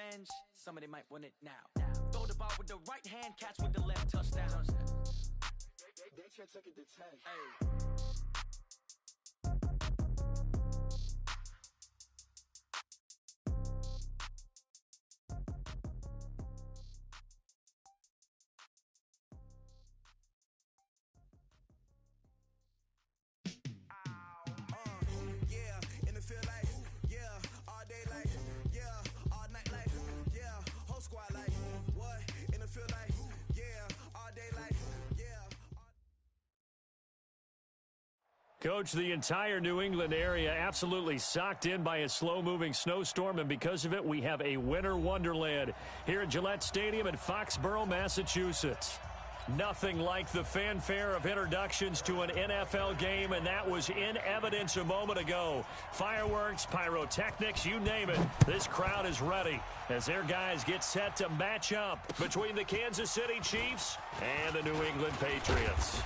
revenge, somebody might want it now. Throw the ball with the right hand, catch with the left, touchdown. They check it to 10. Hey. Coach, the entire New England area absolutely socked in by a slow-moving snowstorm, and because of it, we have a winter wonderland here at Gillette Stadium in Foxborough, Massachusetts. Nothing like the fanfare of introductions to an NFL game, and that was in evidence a moment ago. Fireworks, pyrotechnics, you name it. This crowd is ready as their guys get set to match up between the Kansas City Chiefs and the New England Patriots.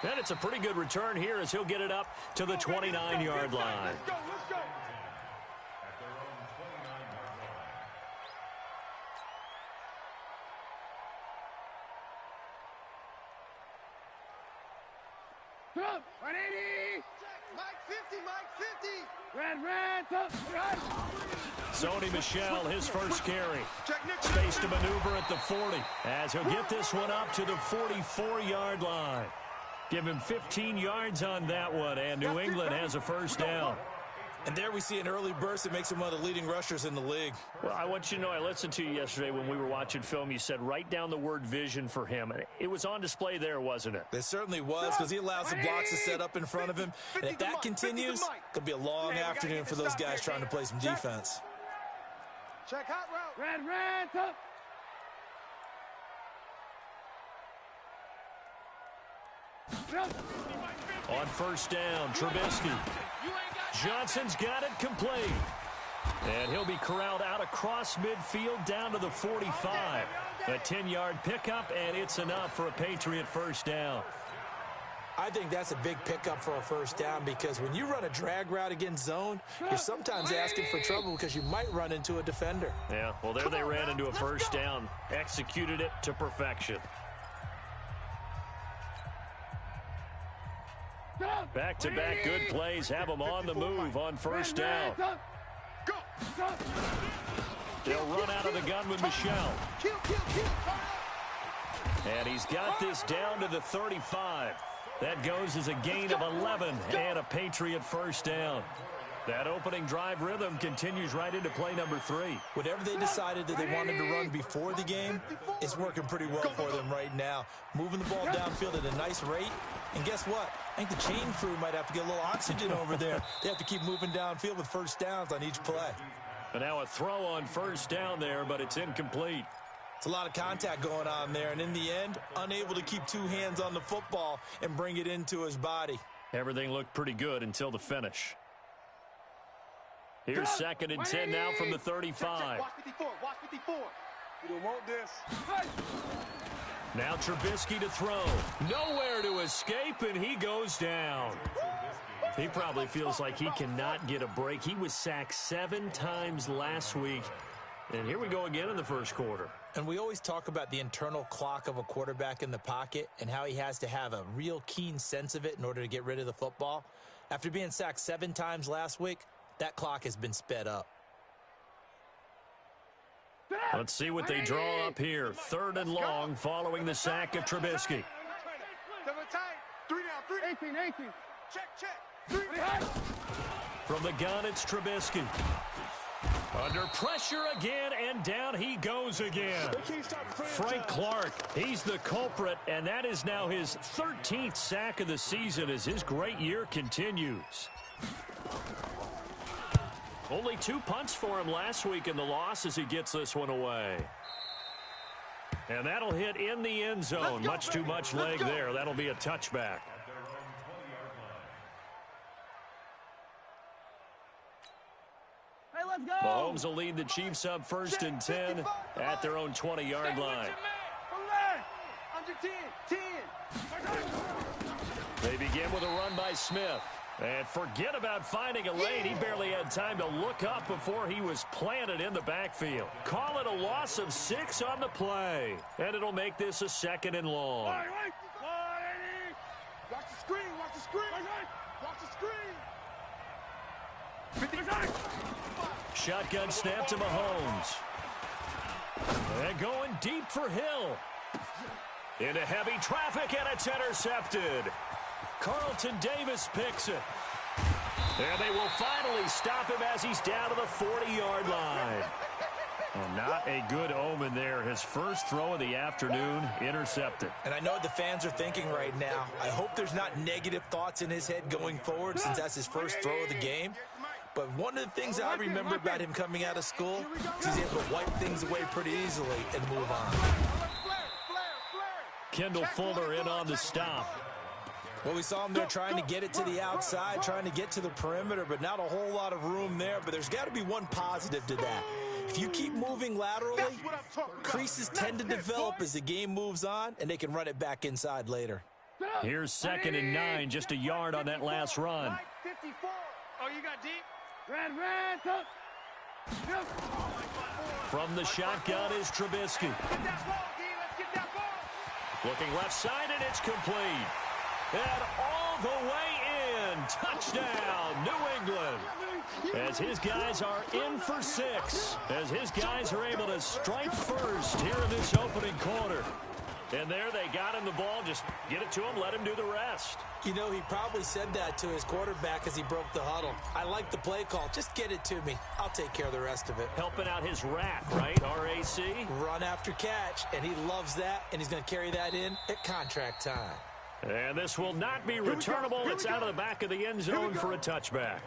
And it's a pretty good return here as he'll get it up to the 29-yard line. Let's go. Trump, 180. Mike 50. Red. Sony Michel, his first carry. Space to maneuver at the 40 as he'll get this one up to the 44-yard line. Give him 15 yards on that one, and New England has a first down. And there we see an early burst that makes him one of the leading rushers in the league. Well, I want you to know, I listened to you yesterday when we were watching film. You said write down the word vision for him. It was on display there, wasn't it? It certainly was, because he allows the blocks to set up in front of him. And if that continues, it could be a long afternoon for those guys trying to play some defense. Check hot route. Red. Top. On first down, Trubisky. Johnson's got it complete. And he'll be corralled out across midfield down to the 45. A 10-yard pickup, and it's enough for a Patriot first down. I think that's a big pickup for a first down, because when you run a drag route against zone, you're sometimes asking for trouble because you might run into a defender. Yeah, well, there they ran into a first down. Executed it to perfection. Back-to-back good plays have them on the move on first down. They'll run out of the gun with Michel. And he's got this down to the 35. That goes as a gain of 11 and a Patriot first down. That opening drive rhythm continues right into play number 3. Whatever they decided that they wanted to run before the game, it's working pretty well for them right now. Moving the ball downfield at a nice rate. And guess what? I think the chain crew might have to get a little oxygen over there. They have to keep moving downfield with first downs on each play. And now a throw on first down there, but it's incomplete. It's a lot of contact going on there, and in the end, unable to keep two hands on the football and bring it into his body. Everything looked pretty good until the finish. Here's second and 10 now from the 35. Watch 54. You don't want this. Now Trubisky to throw. Nowhere to escape, and he goes down. He probably feels like he cannot get a break. He was sacked 7 times last week. And here we go again in the first quarter. And we always talk about the internal clock of a quarterback in the pocket and how he has to have a real keen sense of it in order to get rid of the football. After being sacked 7 times last week, that clock has been sped up. Let's see what they draw up here. 3rd and long following the sack of Trubisky. Double tight. 3 down. 18. Check. 3. From the gun, it's Trubisky. Under pressure again, and down he goes again. Frank Clark, he's the culprit, and that is now his 13th sack of the season as his great year continues. Only 2 punts for him last week in the loss as he gets this one away. And that'll hit in the end zone. Much too much leg there. That'll be a touchback. Hey, let's go. Mahomes will lead the Chiefs up 1st and 10 at their own 20-yard line. Under 10. They begin with a run by Smith. And forget about finding a lane. He barely had time to look up before he was planted in the backfield. Call it a loss of 6 on the play. And it'll make this a 2nd and long. Watch the screen. Watch the screen. Watch the screen. Shotgun snap to Mahomes. And going deep for Hill. Into heavy traffic, and it's intercepted. Carlton Davis picks it. And they will finally stop him as he's down to the 40-yard line. Well, not a good omen there. His first throw of the afternoon intercepted. And I know what the fans are thinking right now. I hope there's not negative thoughts in his head going forward since that's his first throw of the game. But one of the things I remember about him coming out of school is he's able to wipe things away pretty easily and move on. Kendall Fuller in on the stop. Well, we saw him there trying to get it to the outside, trying to get to the perimeter, but not a whole lot of room there. But there's got to be one positive to that. If you keep moving laterally, creases tend to develop as the game moves on, and they can run it back inside later. Here's 2nd and 9, just a yard on that last run. 54. Oh, you got deep? Red, top. From the shotgun is Trubisky. Get that ball, D. Let's get that ball. Looking left side, and it's complete. And all the way in. Touchdown, New England. As his guys are in for 6. As his guys are able to strike first here in this opening quarter. And there they got him the ball. Just get it to him, let him do the rest. You know, he probably said that to his quarterback as he broke the huddle. I like the play call. Just get it to me. I'll take care of the rest of it. Helping out his rack, right? RAC. Run after catch, and he loves that, and he's going to carry that in at contract time. And this will not be returnable. It's out of the back of the end zone for a touchback.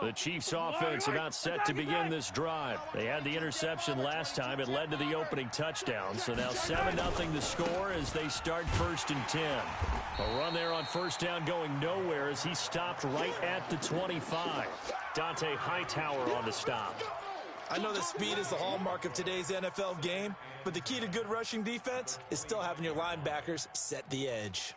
The Chiefs offense about set to begin this drive. They had the interception last time. It led to the opening touchdown. So now 7-0 the score as they start 1st and 10. A run there on 1st down going nowhere as he stopped right at the 25. Dante Hightower on the stop. I know that speed is the hallmark of today's NFL game, but the key to good rushing defense is still having your linebackers set the edge.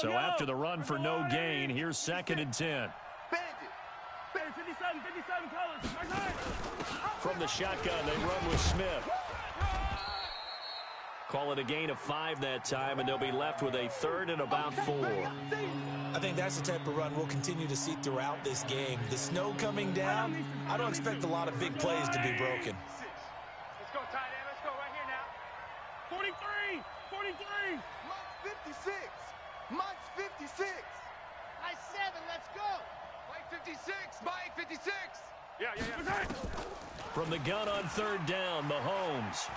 So after the run for no gain, here's 2nd and 10. 57, Collins. From the shotgun, they run with Smith. Call it a gain of 5 that time, and they'll be left with a 3rd and about 4. I think that's the type of run we'll continue to see throughout this game. The snow coming down, I don't expect a lot of big plays to be broken. Let's go, tight end. Let's go right here now. 43. Mike's 56. Mike's 56. I 7, let's go. Mike 56. Mike 56. Yeah. From the gun on 3rd down, Mahomes.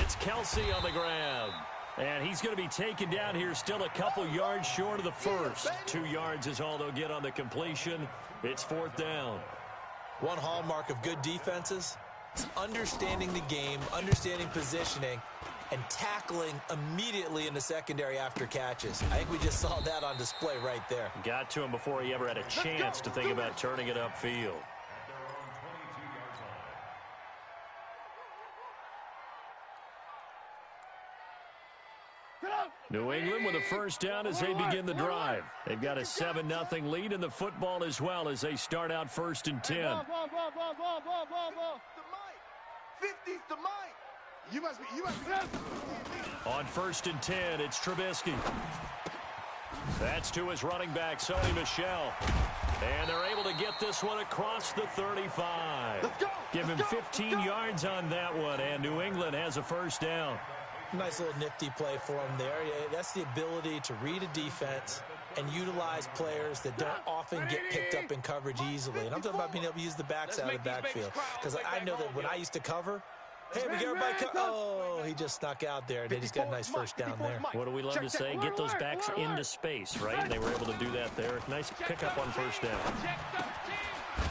It's Kelsey on the ground. And he's going to be taken down here still a couple yards short of the first. 2 yards is all they'll get on the completion. It's 4th down. One hallmark of good defenses is understanding the game, understanding positioning, and tackling immediately in the secondary after catches. I think we just saw that on display right there. Got to him before he ever had a chance to think about turning it upfield. New England with a 1st down as they begin the drive. They've got a 7-0 lead in the football as well as they start out 1st and 10. Ball. 50's to Mike. You must be. On 1st and 10, it's Trubisky. That's to his running back, Sony Michel. And they're able to get this one across the 35. Let's go. Give him 15 yards on that one, and New England has a 1st down. Nice little nifty play for him there. That's the ability to read a defense and utilize players that don't often get picked up in coverage easily. And I'm talking about being able to use the backside of the backfield. Because I know that when I used to cover, hey, we got everybody oh, he just snuck out there, and then he's got a nice 1st down there. What do we love to say? Get those backs into space, right? They were able to do that there. Nice pickup on 1st down.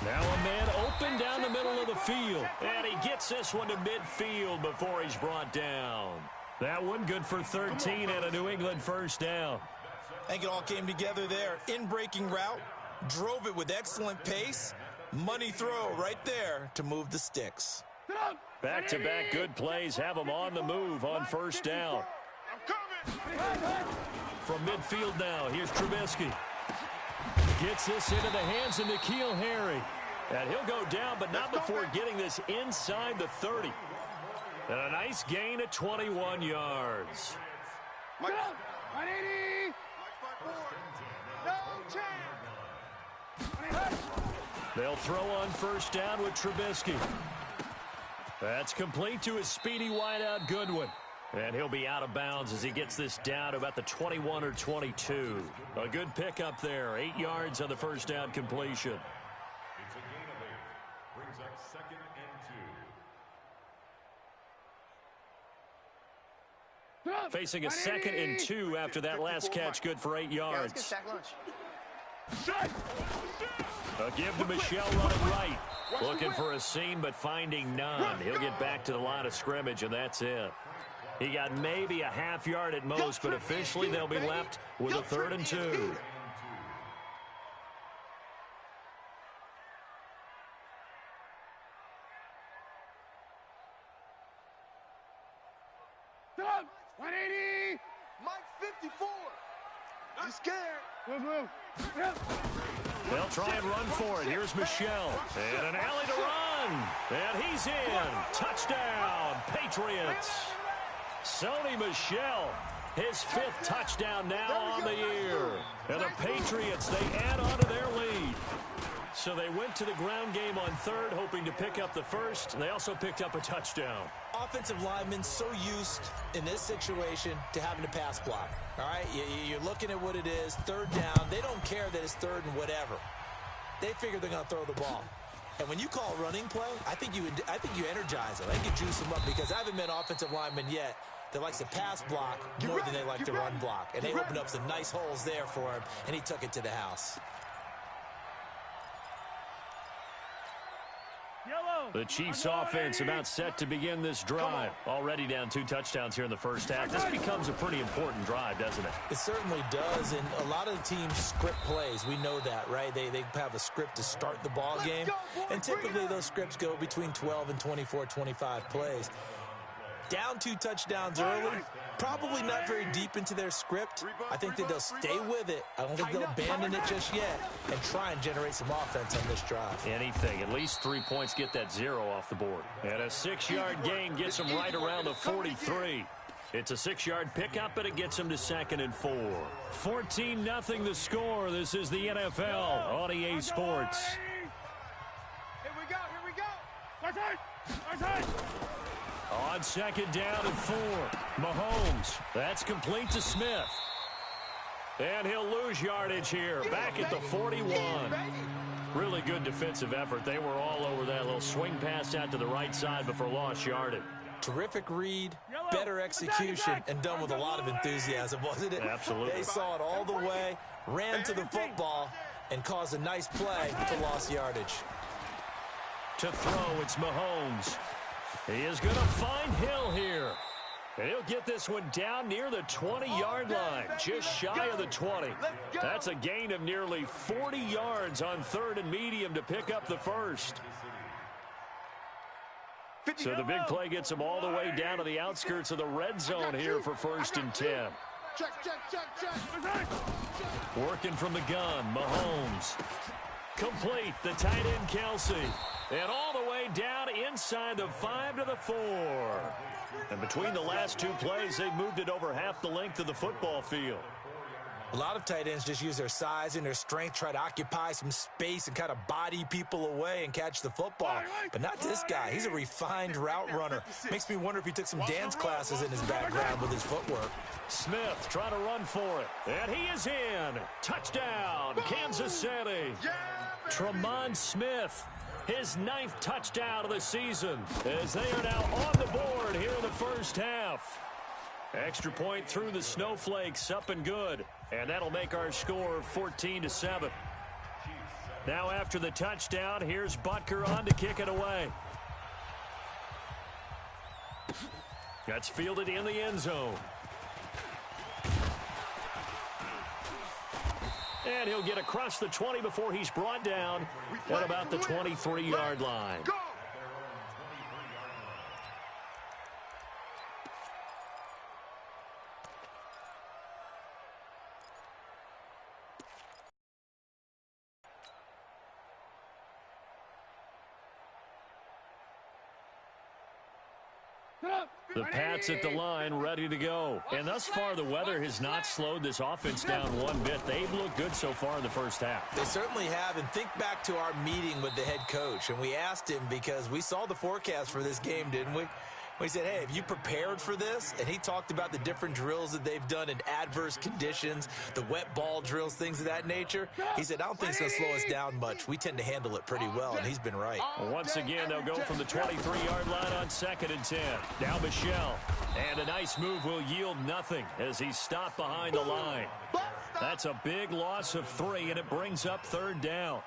Now a man open down the middle of the field. And he gets this one to midfield before he's brought down. That one good for 13 and a New England first down. I think it all came together there. In-breaking route, drove it with excellent pace. Money throw right there to move the sticks. Back-to-back good plays have them on the move on first down. From midfield now, here's Trubisky. Gets this into the hands of N'Keal Harry. And he'll go down, but not before getting this inside the 30. And a nice gain at 21 yards. They'll throw on first down with Trubisky. That's complete to his speedy wideout Goodwin. And he'll be out of bounds as he gets this down to about the 21 or 22. A good pickup there. 8 yards on the first down completion. It's a gain of 8. Brings up 2nd and 2. Facing a 2nd and 2 after that last catch, good for 8 yards. A give to Michel running right. Looking for a seam, but finding none. He'll get back to the line of scrimmage, and that's it. He got maybe a half yard at most, but officially they'll be left with a 3rd and 2. Mike 54. You scared? Move. They'll try and run for it. Here's Michel. And an alley to run. And he's in. Touchdown, Patriots. Sony Michel, his 5th touchdown now on the year. And the Patriots, they add on to their lead. So they went to the ground game on 3rd, hoping to pick up the 1st. They also picked up a touchdown. Offensive linemen so used in this situation to having to pass block. All right, you're looking at what it is, 3rd down. They don't care that it's 3rd and whatever. They figure they're going to throw the ball. And when you call a running play, I think you energize them. I think you juice them up because I haven't met an offensive lineman yet that likes to pass block more than they like to run block. And they opened up some nice holes there for him, and he took it to the house. The Chiefs offense about set to begin this drive. Already down 2 touchdowns here in the first half. This becomes a pretty important drive, doesn't it? It certainly does, and a lot of the teams script plays. We know that, right? They have a script to start the ball game, and typically those scripts go between 12 and 24, 25 plays. Down 2 touchdowns early, probably not very deep into their script. I think that they'll stay with it. I don't think they'll abandon it just yet and try and generate some offense on this drive. Anything. At least 3 points get that 0 off the board. And a 6-yard gain gets them right around the 43. It's a 6-yard pickup, but it gets them to 2nd and 4. 14-0 the score. This is the NFL on EA Sports. Here we go. On 2nd down and 4. Mahomes. That's complete to Smith. And he'll lose yardage here. Back at the 41. Really good defensive effort. They were all over that little swing pass out to the right side before lost yardage. Terrific read, better execution, and done with a lot of enthusiasm, wasn't it? Absolutely. They saw it all the way, ran to the football, and caused a nice play for lost yardage. To throw, it's Mahomes. He is going to find Hill here. And he'll get this one down near the 20-yard line, just shy of the 20. That's a gain of nearly 40 yards on 3rd and medium to pick up the 1st. So the big play gets him all the way down to the outskirts of the red zone here for 1st and 10. Working from the gun, Mahomes. Complete, the tight end Kelsey. And all the way down inside the 5 to the 4. And between the last 2 plays, they've moved it over half the length of the football field. A lot of tight ends just use their size and their strength, try to occupy some space and kind of body people away and catch the football. But not this guy. He's a refined route runner. Makes me wonder if he took some dance classes in his background with his footwork. Smith trying to run for it. And he is in. Touchdown, Kansas City. Tremont Smith, his 9th touchdown of the season, as they are now on the board here in the first half. Extra point through the snowflakes, up and good. And that'll make our score 14-7. Now after the touchdown, here's Butker on to kick it away. That's fielded in the end zone. And he'll get across the 20 before he's brought down at about the 23-yard line. The Pats at the line, ready to go. And thus far, the weather has not slowed this offense down one bit. They've looked good so far in the first half. They certainly have. And think back to our meeting with the head coach. And we asked him because we saw the forecast for this game, didn't we? We said, hey, have you prepared for this? And he talked about the different drills that they've done in adverse conditions, the wet ball drills, things of that nature. He said, I don't think it's going to slow us down much. We tend to handle it pretty well, and he's been right. Once again, they'll go from the 23-yard line on 2nd and 10. Now Michel. And a nice move will yield nothing as he's stopped behind the line. That's a big loss of 3, and it brings up 3rd down.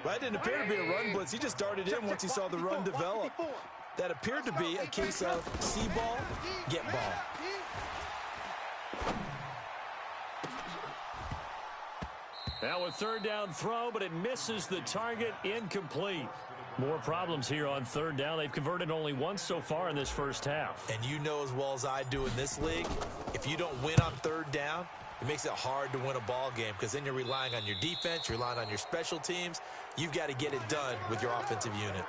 That didn't appear to be a run blitz. He just darted in once he saw the run develop. That appeared to be a case of see ball, get ball. Now a 3rd down throw, but it misses the target, incomplete. More problems here on 3rd down. They've converted only once so far in this first half. And you know as well as I do in this league, if you don't win on 3rd down, it makes it hard to win a ball game because then you're relying on your defense, you're relying on your special teams. You've got to get it done with your offensive unit.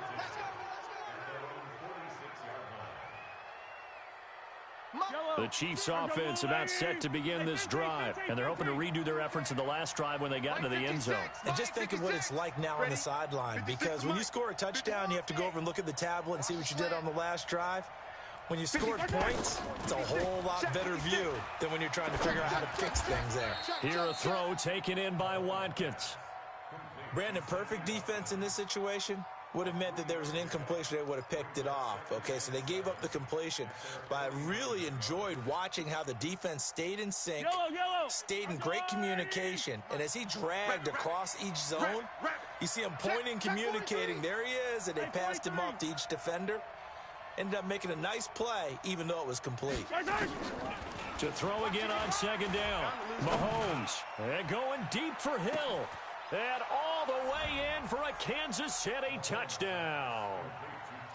The Chiefs offense about set to begin this drive, and they're hoping to redo their efforts in the last drive when they got into the end zone. And just think of what it's like now on the sideline, because when you score a touchdown, you have to go over and look at the tablet and see what you did on the last drive. When you scored points, it's a whole lot better view than when you're trying to figure out how to fix things there. Here a throw taken in by Watkins. Brandon, perfect defense in this situation would have meant that there was an incompletion. They would have picked it off. Okay, so they gave up the completion. But I really enjoyed watching how the defense stayed in sync, stayed in great communication. And as he dragged across each zone, you see him pointing, communicating. There he is, and they passed him off to each defender. Ended up making a nice play, even though it was complete. To throw again on 2nd down. Mahomes, and going deep for Hill. And all the way in for a Kansas City touchdown.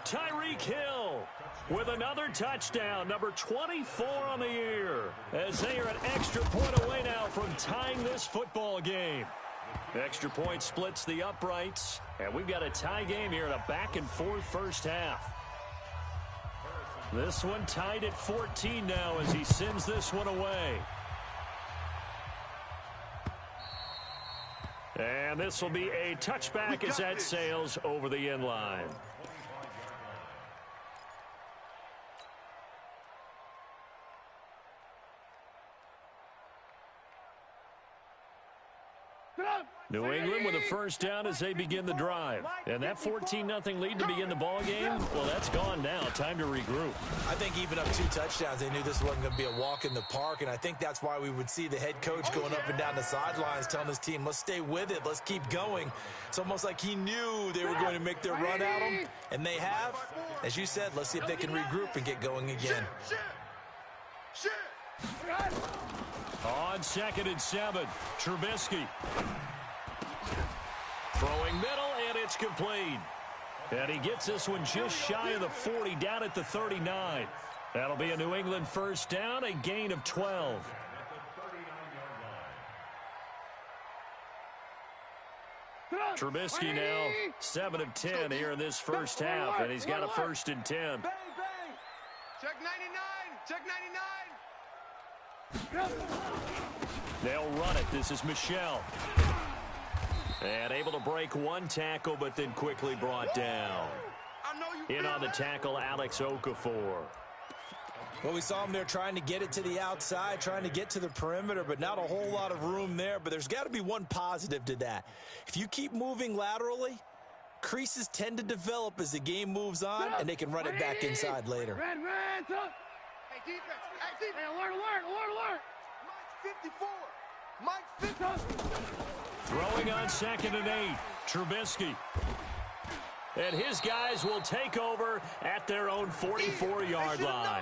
Tyreek Hill with another touchdown, number 24 on the year, as they are an extra point away now from tying this football game. Extra point splits the uprights, and we've got a tie game here in a back-and-forth first half. This one tied at 14 now as he sends this one away. And this will be a touchback as that sails over the end line. New England with a first down as they begin the drive. And that 14-0 lead to begin the ball game, well, that's gone now. Time to regroup. I think even up 2 touchdowns, they knew this wasn't going to be a walk in the park, and I think that's why we would see the head coach going up and down the sidelines telling his team, let's stay with it, let's keep going. It's almost like he knew they were going to make their run at him, and they have. As you said, let's see if they can regroup and get going again. On 2nd and 7, Trubisky. Throwing middle, and it's complete. And he gets this one just shy of the 40, down at the 39. That'll be a New England first down, a gain of 12. Trubisky now 7 of 10 here in this first half, and he's got a 1st and 10. Bang, bang. Check 99. Check 99. They'll run it. This is Michel. And able to break one tackle, but then quickly brought down. In on the tackle, Alex Okafor. Well, we saw him there trying to get it to the outside, trying to get to the perimeter, but not a whole lot of room there. But there's got to be one positive to that. If you keep moving laterally, creases tend to develop as the game moves on, and they can run it back inside later. Hey, defense. Hey, alert. Mike's 54. Mike's 54. Throwing on 2nd and 8, Trubisky. And his guys will take over at their own 44-yard line.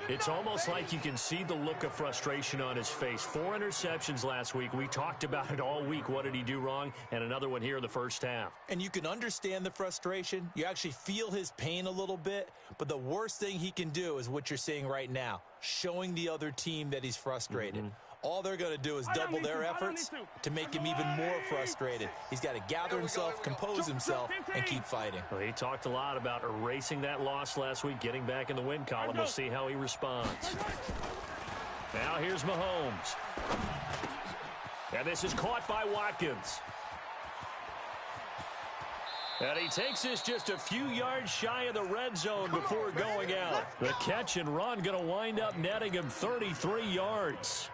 It's almost like you can see the look of frustration on his face. 4 interceptions last week. We talked about it all week. What did he do wrong? And another one here in the first half. And you can understand the frustration. You actually feel his pain a little bit. But the worst thing he can do is what you're seeing right now, showing the other team that he's frustrated. All they're going to do is double their efforts to make him even more frustrated. He's got to gather himself, compose himself, and keep fighting. Well, he talked a lot about erasing that loss last week, getting back in the win column. We'll see how he responds. Now here's Mahomes. And this is caught by Watkins. And he takes this just a few yards shy of the red zone before going out. The catch and run going to wind up netting him 33 yards.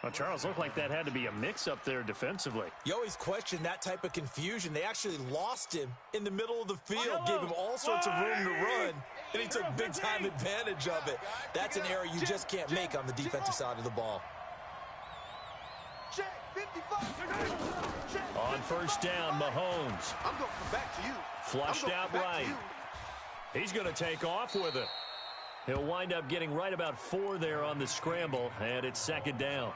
Well, Charles, looked like that had to be a mix-up there defensively. You always question that type of confusion. They actually lost him in the middle of the field, gave him all sorts of room to run, and he took big-time advantage of it. That's an error you just can't make on the defensive side of the ball. On first down, Mahomes. I'm going to come back to you. Flushed out right. He's going to take off with it. He'll wind up getting right about 4 there on the scramble, and it's 2nd down.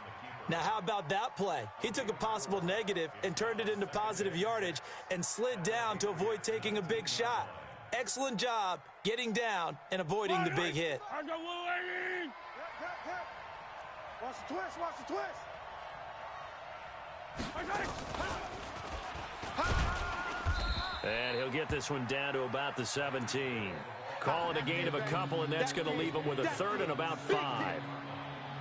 Now, how about that play? He took a possible negative and turned it into positive yardage and slid down to avoid taking a big shot. Excellent job getting down and avoiding the big hit. Watch the twist, watch the twist. And he'll get this one down to about the 17. Call it a gain of a couple, and that's going to leave him with a 3rd and about 5.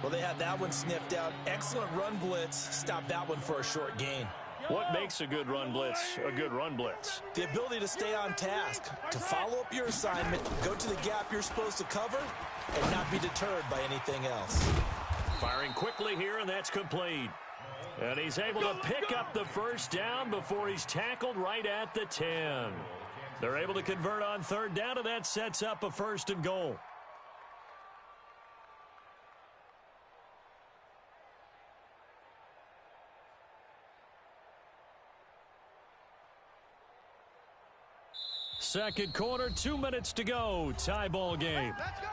Well, they had that one sniffed out. Excellent run blitz. Stop that one for a short gain. What makes a good run blitz a good run blitz? The ability to stay on task, to follow up your assignment, go to the gap you're supposed to cover, and not be deterred by anything else. Firing quickly here, and that's complete. And he's able to pick up the first down before he's tackled right at the 10. They're able to convert on 3rd down, and that sets up a 1st and goal. Second quarter, 2 minutes to go. Tie ball game. Let's go.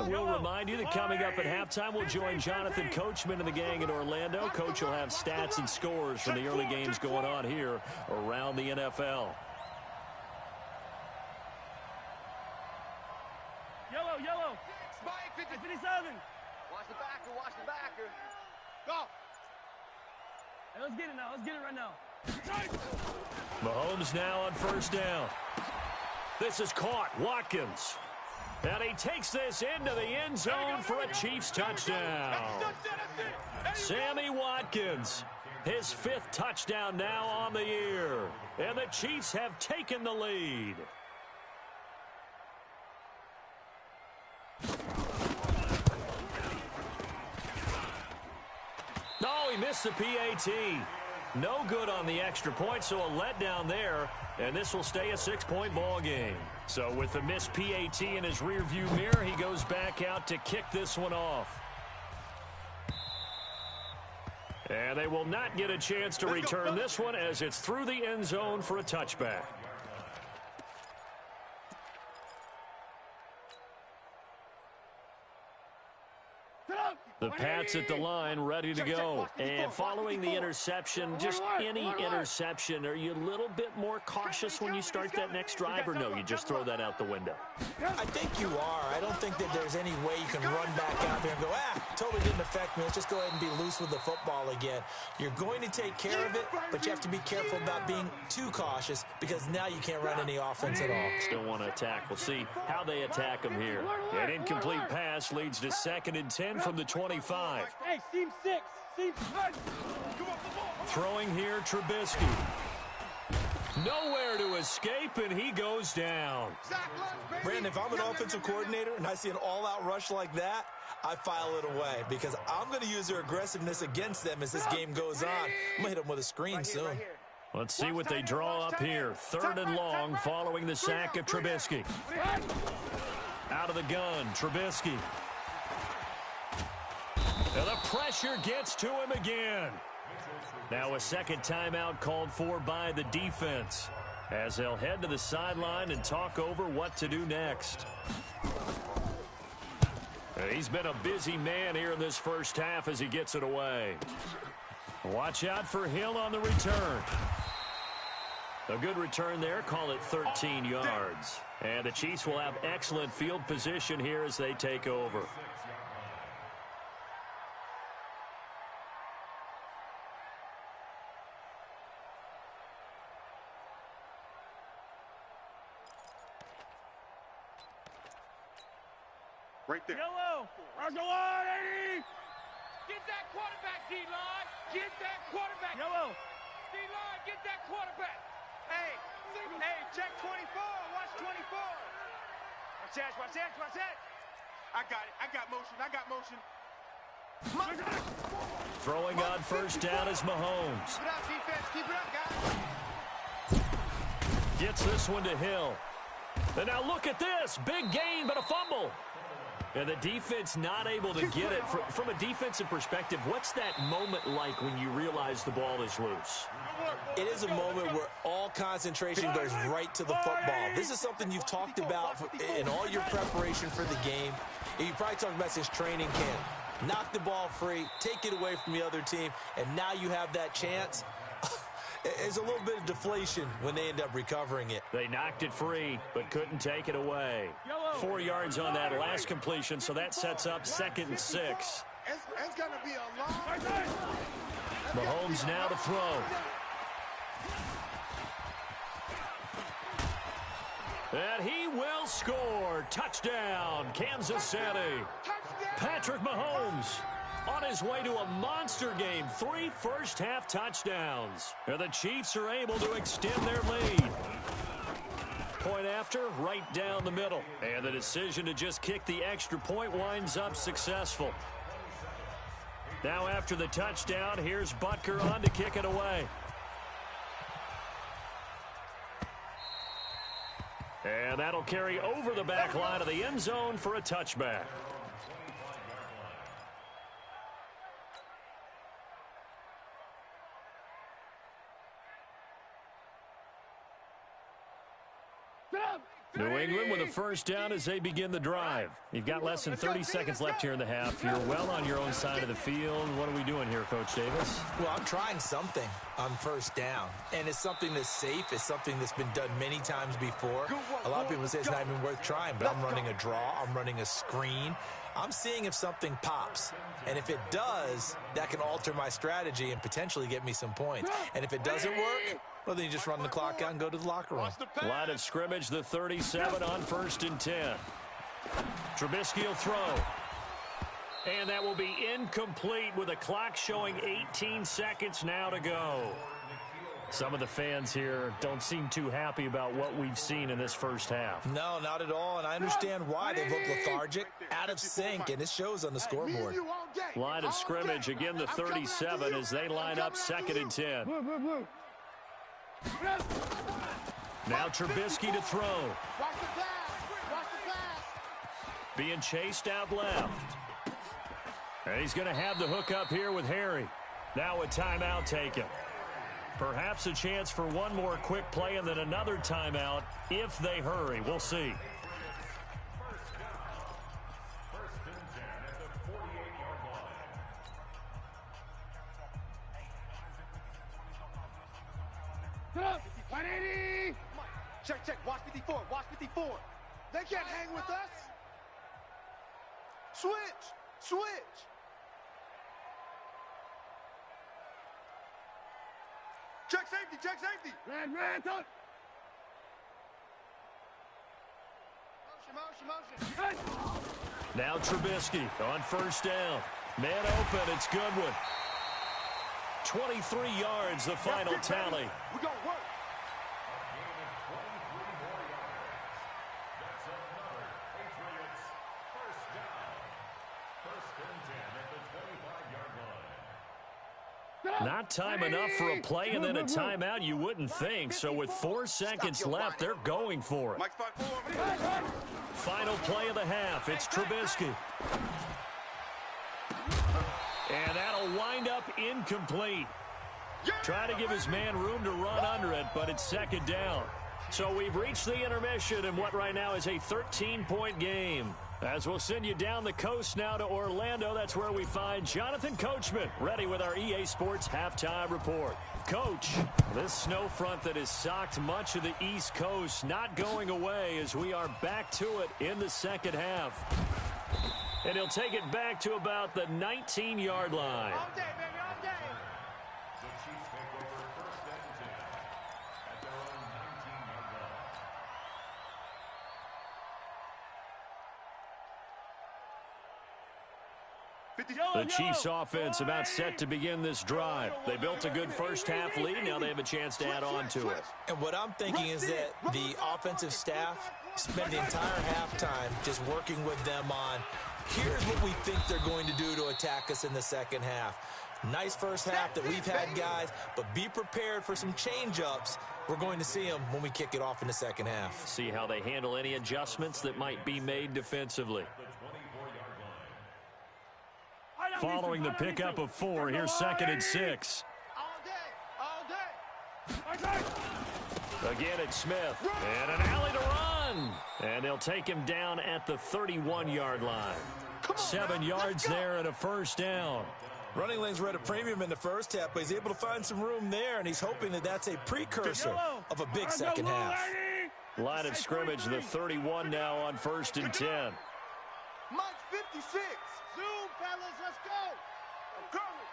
We'll remind you that coming up at halftime, we'll join Jonathan Coachman and the gang in Orlando. Coach will have stats and scores from the early games going on here around the NFL. Yellow. Spike 57. Watch the backer, watch the backer. Go. Hey, let's get it now. Let's get it right now. Mahomes now on first down. This is caught. Watkins. And he takes this into the end zone for a Chiefs touchdown. Sammy Watkins, his 5th touchdown now on the year. And the Chiefs have taken the lead. No, he missed the PAT. No good on the extra point, so a letdown there. And this will stay a 6-point ball game. So with the missed PAT in his rearview mirror, he goes back out to kick this one off. And they will not get a chance to return this one as it's through the end zone for a touchback. The Pats at the line, ready to go. And following the interception, just any interception, are you a little bit more cautious when you start that next drive, or no, you just throw that out the window? I think you are. I don't think that there's any way you can run back out there and go, totally didn't affect me. Let's just go ahead and be loose with the football again. You're going to take care of it, but you have to be careful about being too cautious because now you can't run any offense at all. Still want to attack. We'll see how they attack him here. An incomplete pass leads to 2nd and 10 from the 25. Hey, seam 6. Throwing here, Trubisky. Nowhere to escape, and he goes down. Brandon, if I'm an offensive coordinator and I see an all-out rush like that, I file it away because I'm going to use their aggressiveness against them as this game goes on. I'm going to hit them with a screen soon. Let's see what they draw up here. 3rd and long following the sack of Trubisky. Out of the gun, Trubisky. And the pressure gets to him again. Now a second timeout called for by the defense as they'll head to the sideline and talk over what to do next. He's been a busy man here in this first half as he gets it away. Watch out for Hill on the return. A good return there, call it 13 yards. And the Chiefs will have excellent field position here as they take over. Right there. Yellow. Russell 180. Get that quarterback, D-line. Get that quarterback. Yellow. D-line, get that quarterback. Hey, check 24. Watch 24. Watch that, watch that, watch that. I got it. I got motion. Throwing on first down is Mahomes. Keep it up, defense. Keep it up, guys. Gets this one to Hill. And now look at this. Big gain, but a fumble. And the defense not able to get it. From a defensive perspective, what's that moment like when you realize the ball is loose? It is a moment where all concentration goes right to the football. This is something you've talked about in all your preparation for the game. You probably talked about since training camp. Knock the ball free, take it away from the other team, and now you have that chance. There's a little bit of deflation when they end up recovering it. They knocked it free, but couldn't take it away. 4 yards on that last completion, so that sets up 2nd and 6. It's going to be a long... Mahomes now to throw. And he will score. Touchdown, Kansas City. Patrick Mahomes on his way to a monster game. 3 first-half touchdowns. And the Chiefs are able to extend their lead. Point after, right down the middle. And the decision to just kick the extra point winds up successful. Now after the touchdown, here's Butker on to kick it away. And that'll carry over the back line of the end zone for a touchback. New England with a first down as they begin the drive. You've got less than 30 seconds left here in the half. You're well on your own side of the field. What are we doing here, Coach Davis? Well, I'm trying something on first down, and it's something that's safe. It's something that's been done many times before. A lot of people say it's not even worth trying, but I'm running a draw. I'm running a screen. I'm seeing if something pops, and if it does, that can alter my strategy and potentially get me some points. And if it doesn't work, well, then you just run the clock out and go to the locker room. Line of scrimmage, the 37 on 1st and 10. Trubisky will throw. And that will be incomplete with a clock showing 18 seconds now to go. Some of the fans here don't seem too happy about what we've seen in this first half. No, not at all, and I understand why. They look lethargic, out of sync, and it shows on the scoreboard. Line of scrimmage, again the 37 as they line up 2nd and 10. Now Trubisky to throw. Being chased out left. And he's going to have the hook up here with Harry. Now a timeout taken. Perhaps a chance for one more quick play and then another timeout if they hurry. We'll see. Check. Watch 54. Watch 54. They can't hang with us. Switch. Check safety. Man, talk. Motion. Now Trubisky on first down. Man open, it's Goodwin. 23 yards, the final tally. We're going to work. Not time enough for a play and then a timeout, you wouldn't think. So with 4 seconds left, they're going for it. Mike's 5-4. Final play of the half. It's Trubisky. And that'll wind up incomplete. Try to give his man room to run under it, but it's second down. So we've reached the intermission in what right now is a 13-point game. As we'll send you down the coast now to Orlando, that's where we find Jonathan Coachman, ready with our EA Sports Halftime Report. Coach, this snow front that has socked much of the East Coast not going away as we are back to it in the second half. And he'll take it back to about the 19-yard line. All day, baby, all day. The Chiefs take over first and 10 at their own 19-yard line. The Chiefs offense about set to begin this drive. They built a good first half lead. Now they have a chance to add on to it. And what I'm thinking is that the offensive staff spent the entire halftime just working with them on, here's what we think they're going to do to attack us in the second half. Nice first half that we've had, guys, but be prepared for some change-ups. We're going to see them when we kick it off in the second half. See how they handle any adjustments that might be made defensively. Following the pickup of 4, here's 2nd and 6. All day. Again, it's Smith. And an alley to run. And they'll take him down at the 31-yard line. 7 yards there and a first down. Running lanes were at a premium in the first half, but he's able to find some room there, and he's hoping that that's a precursor of a big second half. Line of scrimmage, the 31 now on 1st and 10. Mike 56. Zoom, fellas, let's go. I'm coming.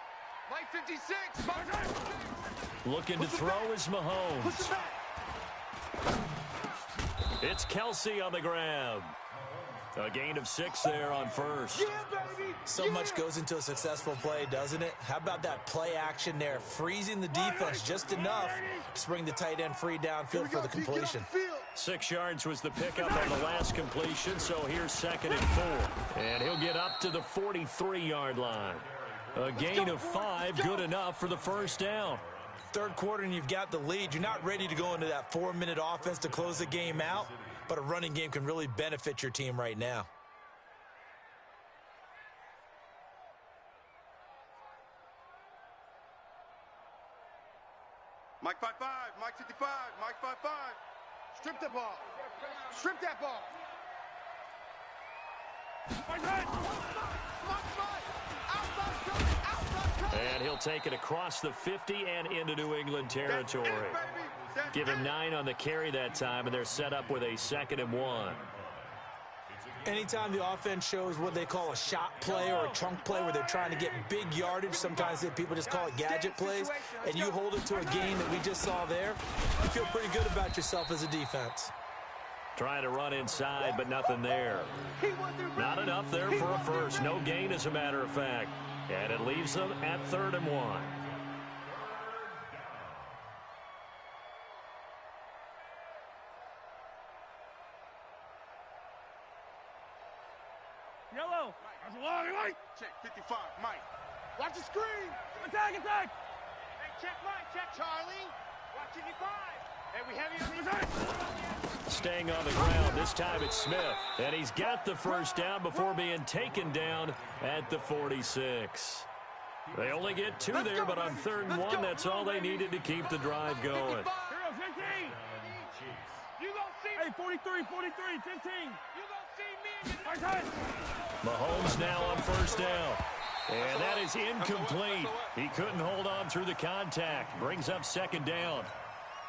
Mike 56. Mike 56. Looking to throw is Mahomes. It's Kelsey on the grab. A gain of 6 there on first. Yeah, baby. So much goes into a successful play, doesn't it? How about that play action there, freezing the defense just enough to bring the tight end free downfield for the completion. 6 yards was the pickup on the last completion, so here's 2nd and 4. And he'll get up to the 43-yard line. A gain of 5, good enough for the first down. Third quarter and you've got the lead. You're not ready to go into that 4-minute offense to close the game out, but a running game can really benefit your team right now. Mike 5-5, Mike 55, Mike 5-5. Strip the ball. Strip that ball. And he'll take it across the 50 and into New England territory. Give him 9 on the carry that time, and they're set up with a 2nd and 1. Anytime the offense shows what they call a shot play or a chunk play where they're trying to get big yardage, sometimes people just call it gadget plays, and you hold it to a gain that we just saw there, you feel pretty good about yourself as a defense. Trying to run inside, but nothing there. Not enough there for a first. No gain, as a matter of fact. And it leaves them at 3rd and 1. Yellow. That's a long right. Check 55, Mike. Watch the screen. Attack. Hey, check Mike, check Charlie. Watch 55. Hey, we heavy on these. Staying on the ground. This time it's Smith. And he's got the first down before being taken down at the 46. They only get 2 there, but on 3rd and 1, that's all they needed to keep the drive going. Here goes 15. You gon' see Hey, 43, 15. You gon' see me. Mahomes now on first down. And that is incomplete. He couldn't hold on through the contact. Brings up 2nd down.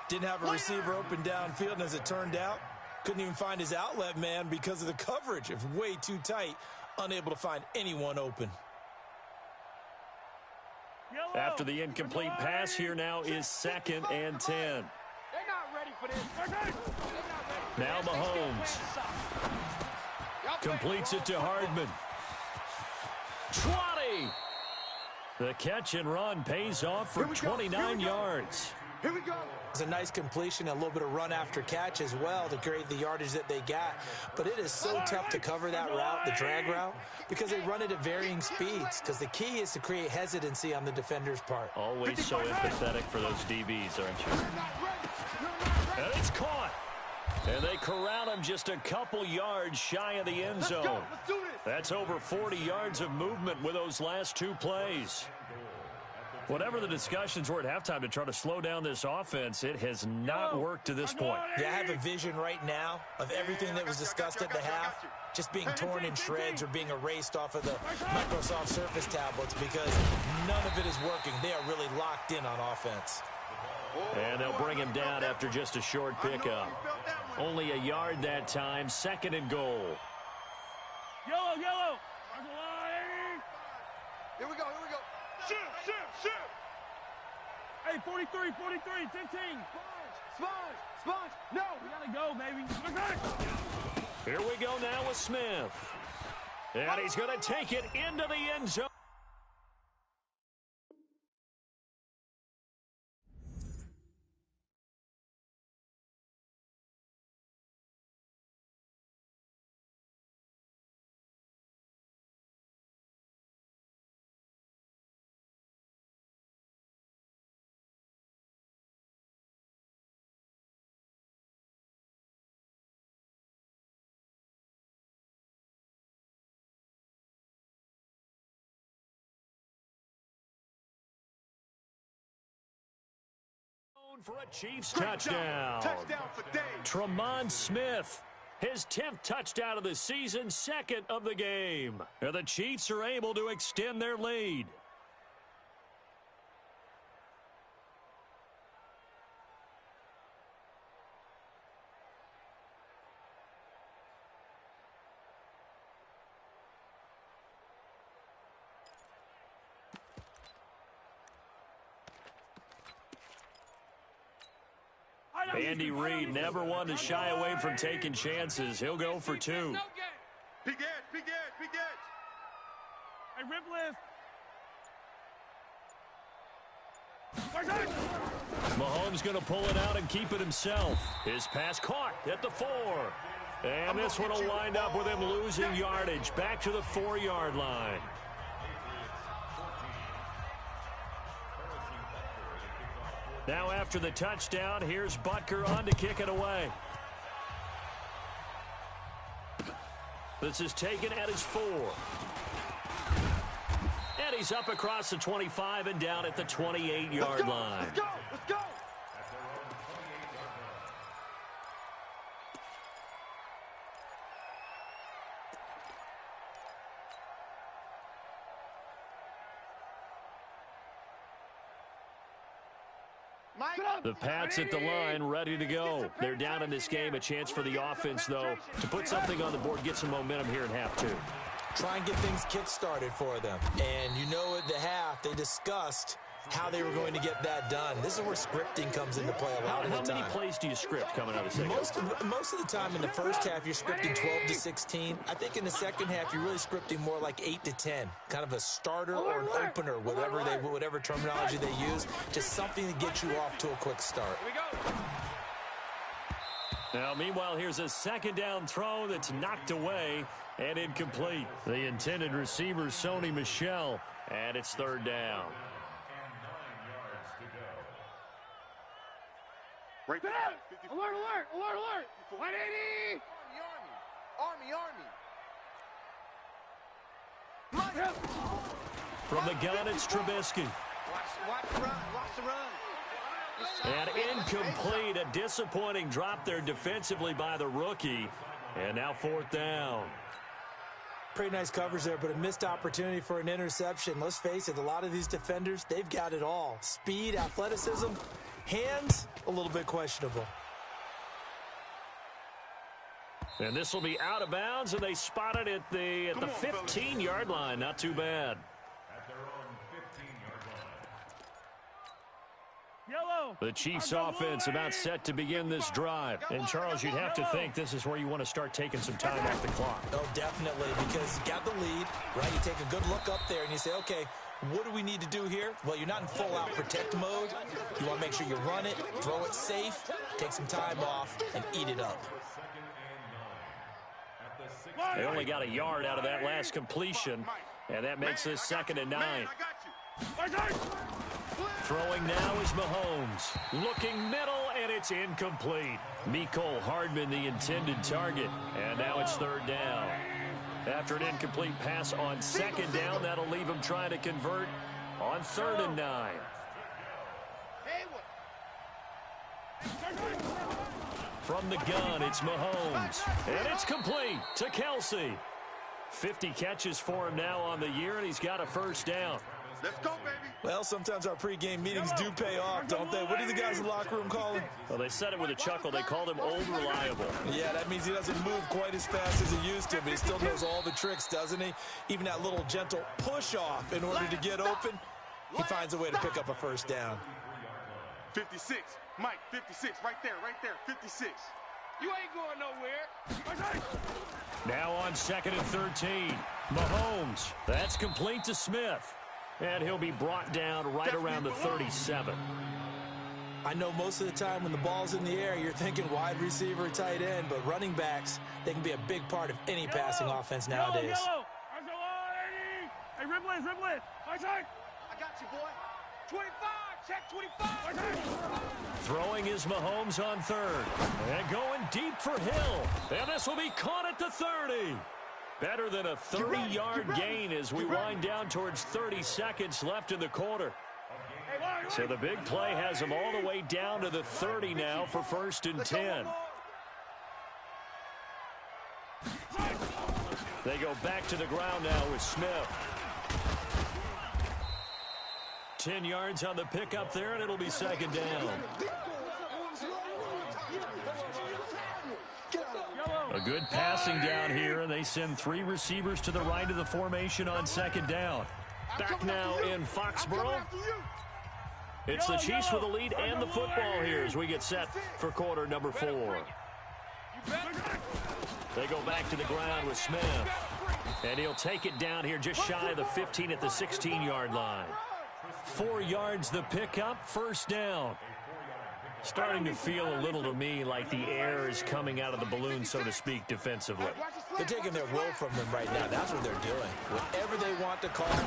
Didn't have a receiver open downfield, and as it turned out, couldn't even find his outlet man because of the coverage. It was way too tight, unable to find anyone open. After the incomplete pass, here now is 2nd and 10. They're not ready for this. Now Mahomes completes it to Hardman. 20. The catch and run pays off for 29 yards. Here we go. It's a nice completion, a little bit of run after catch as well to create the yardage that they got. But it is so tough to cover that route, the drag route, because they run it at varying speeds. Because the key is to create hesitancy on the defender's part. Always so empathetic for those DBs, aren't you? And it's caught. And they corral him just a couple yards shy of the end zone. Let's do this. That's over 40 yards of movement with those last two plays. Whatever the discussions were at halftime to try to slow down this offense, it has not worked to this point. Yeah, I have a vision right now of everything that was discussed at the half just being torn in shreds or being erased off of the Microsoft Surface tablets because none of it is working. They are really locked in on offense. And they'll bring him down after just a short pickup. Only a yard that time, 2nd and goal. Yellow, yellow. Here we go, here we go. Shoot, shoot, shoot. Hey, 43, 43, 15. Sponge. No. We gotta go, baby. Here we go now with Smith. And he's going to take it into the end zone. For a Chiefs touchdown. Touchdown for Dave. Tremont Smith, his 10th touchdown of the season, 2nd of the game. And the Chiefs are able to extend their lead. Andy Reid never one to shy away from taking chances. He'll go for 2. Big edge, big edge, big edge. Hey, rip lift. Mahomes going to pull it out and keep it himself. His pass caught at the 4. And this one will wind up with him losing yardage back to the 4-yard line. Now after the touchdown, here's Butker on to kick it away. This is taken at his 4. And he's up across the 25 and down at the 28-yard line. Let's go, let's go. The Pats at the line, ready to go. They're down in this game. A chance for the offense, though, to put something on the board, get some momentum here in half 2. Try and get things kick-started for them. And you know at the half, they discussed how they were going to get that done. This is where scripting comes into play a lot of the time. How many plays do you script coming out of the second? Most of the time in the first half, you're scripting 12 to 16. I think in the second half, you're really scripting more like 8 to 10. Kind of a starter or an opener, whatever terminology they use. Just something to get you off to a quick start. Here we go. Now, meanwhile, here's a second down throw that's knocked away and incomplete. The intended receiver, Sony Michel, and it's 3rd down. Right there. Alert, alert, alert, alert. 180. Army. From the gun, it's Trubisky. Watch the run, watch the run. And incomplete. A disappointing drop there defensively by the rookie. And now 4th down. Pretty nice coverage there, but a missed opportunity for an interception. Let's face it, a lot of these defenders, they've got it all. Speed, athleticism, hands, a little bit questionable. And this will be out of bounds, and they spot it at the 15-yard line. Not too bad. At their own 15-yard line. Yellow. The Chiefs offense about set to begin this drive. And, Charles, you'd have to think this is where you want to start taking some time off the clock. Oh, definitely, because you got the lead, right? You take a good look up there, and you say, okay, What do we need to do here? Well, you're not in full-out protect mode. You want to make sure you run it, throw it safe, take some time off, and eat it up. They only got a yard out of that last completion, and that makes this 2nd and 9. Throwing now is Mahomes. Looking middle, and it's incomplete. Mecole Hardman, the intended target, and now it's 3rd down. After an incomplete pass on 2nd down, that'll leave him trying to convert on 3rd and 9. From the gun, it's Mahomes, and it's complete to Kelce. 50 catches for him now on the year, and he's got a 1st down. Let's go, baby. Well, sometimes our pregame meetings do pay off, don't they? What do the guys in the locker room call him? Well, they said it with a chuckle. They called him Old Reliable. Yeah, that means he doesn't move quite as fast as he used to, but he still knows all the tricks, doesn't he? Even that little gentle push-off in order to get open, he finds a way to pick up a 1st down. 56. Mike, 56. Right there, 56. You ain't going nowhere. Now on 2nd and 13. Mahomes. That's complete to Smith. And he'll be brought down right around the 37. I know most of the time when the ball's in the air, you're thinking wide receiver, tight end, but running backs, they can be a big part of any passing offense nowadays. Hey, Ribley. I got you, boy. 25, check 25. Throwing is Mahomes on 3rd. And going deep for Hill. And this will be caught at the 30. Better than a 30-yard gain as we wind down towards 30 seconds left in the quarter. So the big play has them all the way down to the 30 now for 1st and 10. They go back to the ground now with Smith. 10 yards on the pickup there, and it'll be 2nd down. A good passing down here, and they send 3 receivers to the right of the formation on 2nd down. Back now in Foxborough. It's the Chiefs with the lead and the football here as we get set for quarter number 4. They go back to the ground with Smith. And he'll take it down here just shy of the 15 at the 16-yard line. 4 yards the pickup, 1st down. Starting to feel a little to me like the air is coming out of the balloon, so to speak, defensively. They're taking their will from them right now. That's what they're doing. Whatever they want to call,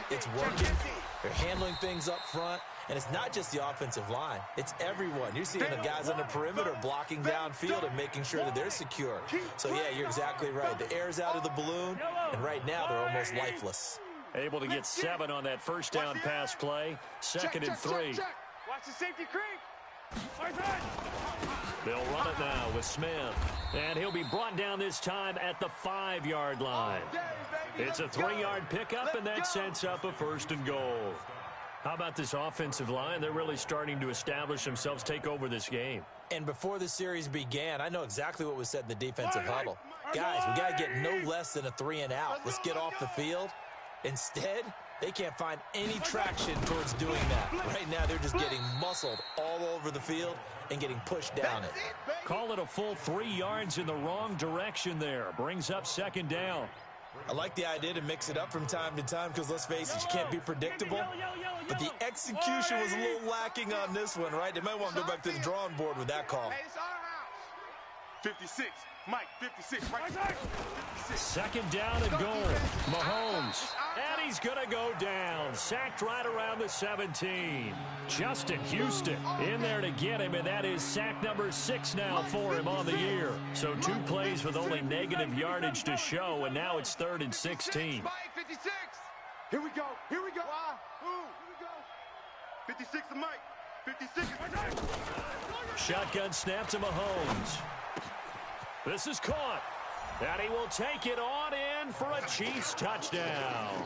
it's working. They're handling things up front. And it's not just the offensive line. It's everyone. You're seeing the guys on the perimeter blocking downfield and making sure that they're secure. So, yeah, you're exactly right. The air's out of the balloon, and right now they're almost lifeless. Able to get 7 on that 1st down pass play. 2nd and 3. Watch the safety creep. They'll run it now with Smith. And he'll be brought down this time at the 5-yard line. It's a 3-yard pickup, and that sets up a 1st and goal. How about this offensive line? They're really starting to establish themselves, take over this game. And before the series began, I know exactly what was said in the defensive huddle. Guys, we got to get no less than a 3 and out. Let's get off the field. Instead, they can't find any traction towards doing that. Right now, they're just getting muscled all over the field and getting pushed down it. Call it a full 3 yards in the wrong direction there. Brings up 2nd down. I like the idea to mix it up from time to time because, let's face it, you can't be predictable. But the execution was a little lacking on this one, right? They might want to go back to the drawing board with that call. 56. Mike, 56. Right there. 56. 2nd down and goal. Mahomes. And he's going to go down. Sacked right around the 17. Justin Houston in there to get him, and that is sack number 6 now for him on the year. So 2 plays with only negative yardage to show, and now it's 3rd and 16. Mike, 56. Here we go. Here we go. Ooh. Here we go. 56 to Mike. 56. Shotgun snap to Mahomes. This is caught. And he will take it on in for a Chiefs touchdown.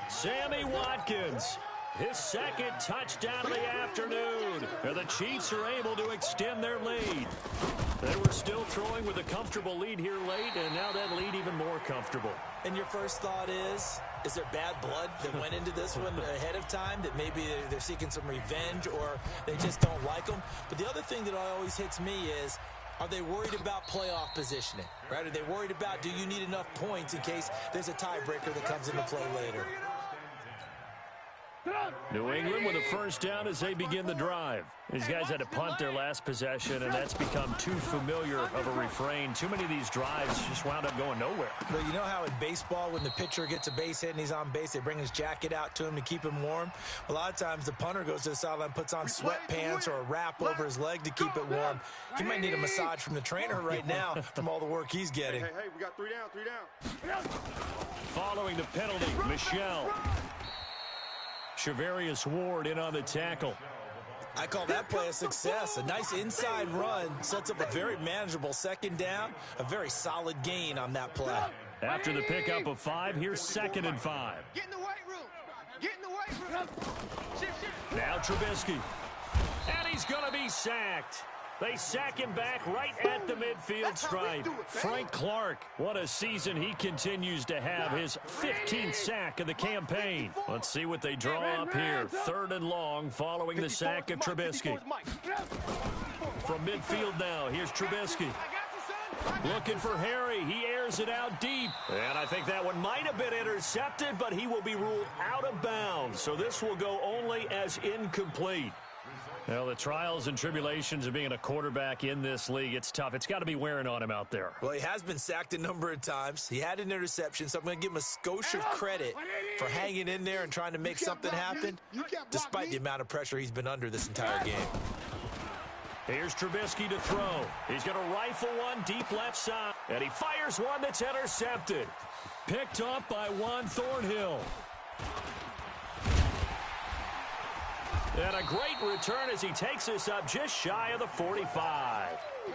Sammy Watkins, his 2nd touchdown of the afternoon. And the Chiefs are able to extend their lead. They were still throwing with a comfortable lead here late, and now that lead even more comfortable. And your first thought is there bad blood that went into this one ahead of time, that maybe they're seeking some revenge or they just don't like them? But the other thing that always hits me is, are they worried about playoff positioning, right? Are they worried about, do you need enough points in case there's a tiebreaker that comes into play later? New England with a first down as they begin the drive. These guys had to punt their last possession, and that's become too familiar of a refrain. Too many of these drives just wound up going nowhere. But you know how in baseball, when the pitcher gets a base hit and he's on base, they bring his jacket out to him to keep him warm? A lot of times the punter goes to the sideline, puts on sweatpants or a wrap over his leg to keep it warm. He might need a massage from the trainer right now from all the work he's getting. Hey, we got 3 down, 3 down. Following the penalty, Michel. Shavarius Ward in on the tackle. I call that play a success. A nice inside run sets up a very manageable second down. A very solid gain on that play. After the pickup of 5, here's 2nd and 5. Get in the weight room. Get in the weight room. Shift. Now Trubisky. And he's going to be sacked. They sack him back right at the midfield stripe. Frank Clark, what a season he continues to have. His 15th sack of the campaign. Let's see what they draw up here. 3rd and long following the sack of Trubisky. From midfield now, here's Trubisky. Looking for Harry. He airs it out deep. And I think that one might have been intercepted, but he will be ruled out of bounds. So this will go only as incomplete. Well, the trials and tribulations of being a quarterback in this league, it's tough. It's got to be wearing on him out there. Well, he has been sacked a number of times. He had an interception, so I'm going to give him a skosh of credit for hanging in there and trying to make something happen, despite the amount of pressure he's been under this entire game. Here's Trubisky to throw. He's going to rifle one deep left side, and he fires one that's intercepted. Picked off by Juan Thornhill. And a great return as he takes us up just shy of the 45.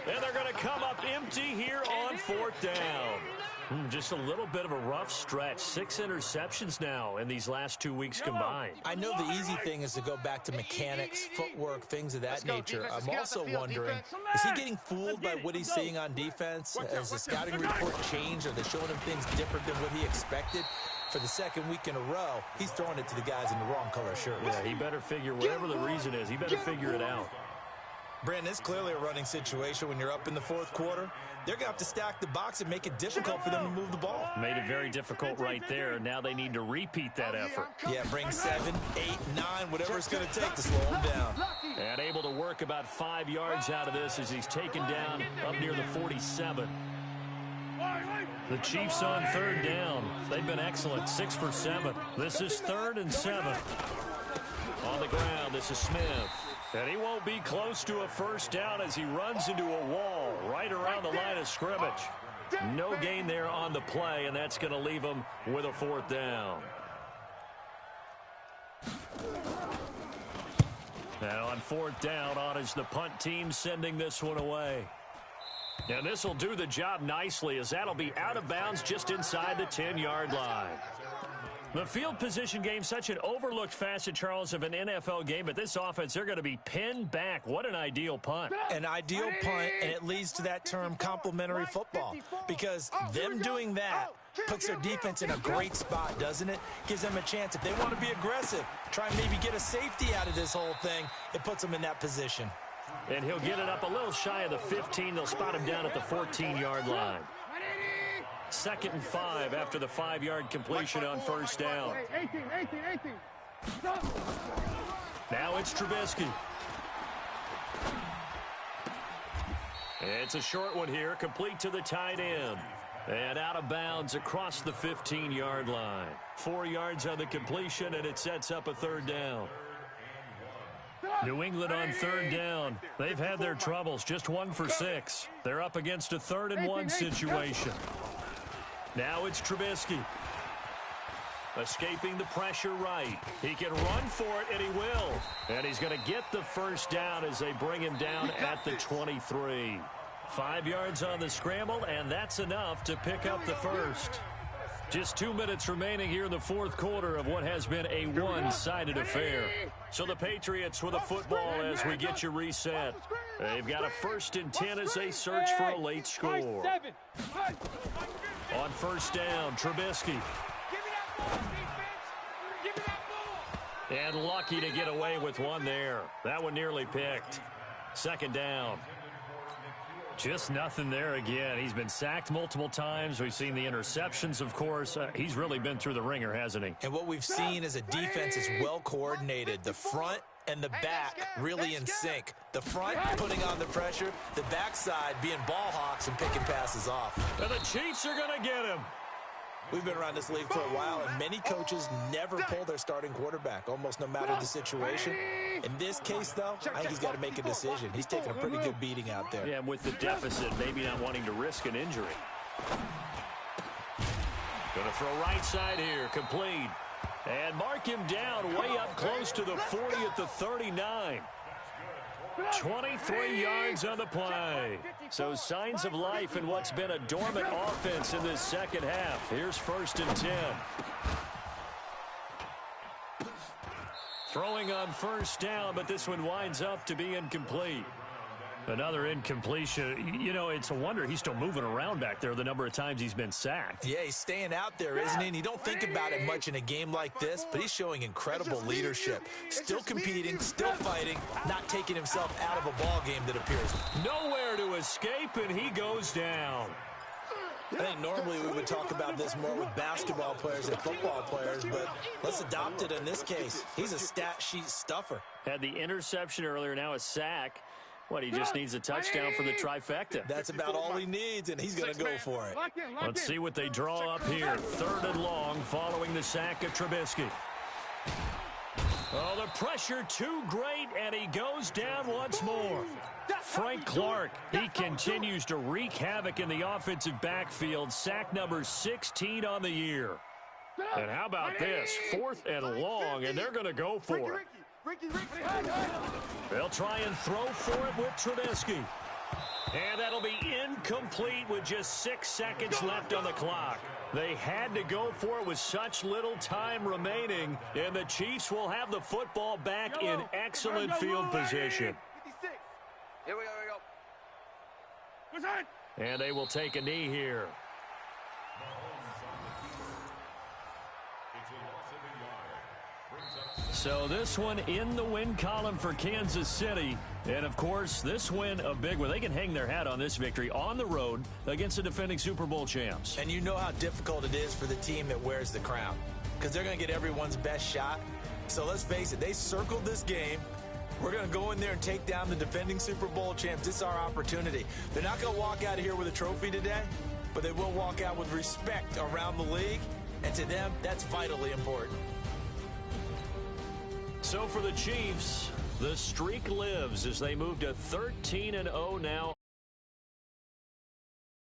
And they're going to come up empty here on 4th down. Just a little bit of a rough stretch. 6 interceptions now in these last 2 weeks combined. I know the easy thing is to go back to mechanics, footwork, things of that nature. I'm also wondering, is he getting fooled by what he's seeing on defense? Has the scouting report changed? Are they showing him things different than what he expected? For the 2nd week in a row, he's throwing it to the guys in the wrong color shirts. Yeah, he better figure, whatever the reason is, he better figure it out. Brandon, it's clearly a running situation when you're up in the 4th quarter. They're going to have to stack the box and make it difficult for them to move the ball. Made it very difficult right there. Now they need to repeat that effort. Yeah, bring 7, 8, 9, whatever it's going to take to slow him down. And able to work about 5 yards out of this as he's taken down up near the 47. The Chiefs on 3rd down. They've been excellent, 6 for 7. This is 3rd and 7. On the ground, this is Smith. And he won't be close to a first down as he runs into a wall right around the line of scrimmage. No gain there on the play, and that's going to leave him with a 4th down. Now on 4th down, on is the punt team sending this one away. And this will do the job nicely as that'll be out of bounds just inside the 10-yard line. The field position game, such an overlooked facet, Charles, of an NFL game, but this offense, they're going to be pinned back. What an ideal punt. An ideal punt, and it leads to that term complementary football, because them doing that puts their defense in a great spot, doesn't it? Gives them a chance. If they want to be aggressive, try and maybe get a safety out of this whole thing, it puts them in that position. And he'll get it up a little shy of the 15. They'll spot him down at the 14-yard line. 2nd and 5 after the 5-yard completion on first down. 18. Now it's Trubisky. It's a short one here, complete to the tight end. And out of bounds across the 15-yard line. 4 yards on the completion, and it sets up a 3rd down. New England on 3rd down. They've had their troubles, just 1 for 6. They're up against a 3rd and 1 situation. Now it's Trubisky. Escaping the pressure right. He can run for it, and he will. And he's going to get the first down as they bring him down at the 23. 5 yards on the scramble, and that's enough to pick up the first. Just 2 minutes remaining here in the 4th quarter of what has been a one-sided affair. So the Patriots with a football as we get you reset. They've got a 1st and 10 as they search for a late score. On first down, Trubisky. And lucky to get away with one there. That one nearly picked. 2nd down. Just nothing there again. He's been sacked multiple times. We've seen the interceptions, of course. He's really been through the ringer, hasn't he? And what we've seen is a defense is well coordinated. The front and the back really in sync. The front putting on the pressure, the backside being ball hawks and picking passes off. And the Chiefs are going to get him. We've been around this league for a while, and many coaches never pull their starting quarterback, almost no matter the situation. In this case, though, I think he's got to make a decision. He's taking a pretty good beating out there. Yeah, and with the deficit, maybe not wanting to risk an injury. Going to throw right side here, complete. And mark him down way up close to the 40 at the 39. 23 yards on the play. So signs of life in what's been a dormant offense in this second half. Here's 1st and 10. Throwing on 1st down, but this one winds up to be incomplete. Another incompletion. You know, it's a wonder he's still moving around back there the number of times he's been sacked. Yeah, he's staying out there, isn't he? And you don't think about it much in a game like this, but he's showing incredible leadership. Still competing, still fighting, not taking himself out of a ball game that appears. Nowhere to escape, and he goes down. I think normally we would talk about this more with basketball players and football players, but let's adopt it in this case. He's a stat sheet stuffer. Had the interception earlier, now a sack. What, he just needs a touchdown for the trifecta. That's about all he needs, and he's going to go for it. Let's see what they draw up here. 3rd and long following the sack of Trubisky. Oh, the pressure too great, and he goes down once more. Frank Clark, he continues to wreak havoc in the offensive backfield. Sack number 16 on the year. And how about this? 4th and long, and they're going to go for it. They'll try and throw for it with Trubisky. And that'll be incomplete with just 6 seconds left on the clock. They had to go for it with such little time remaining, and the Chiefs will have the football back in excellent field position. Here we go, What's that? And they will take a knee here. It's a loss of a yard. Brings up So this one in the win column for Kansas City. And, of course, this win a big one. They can hang their hat on this victory on the road against the defending Super Bowl champs. And you know how difficult it is for the team that wears the crown, because they're going to get everyone's best shot. So let's face it, they circled this game. We're going to go in there and take down the defending Super Bowl champs. This is our opportunity. They're not going to walk out of here with a trophy today, but they will walk out with respect around the league. And to them, that's vitally important. So for the Chiefs, the streak lives as they move to 13-0 now.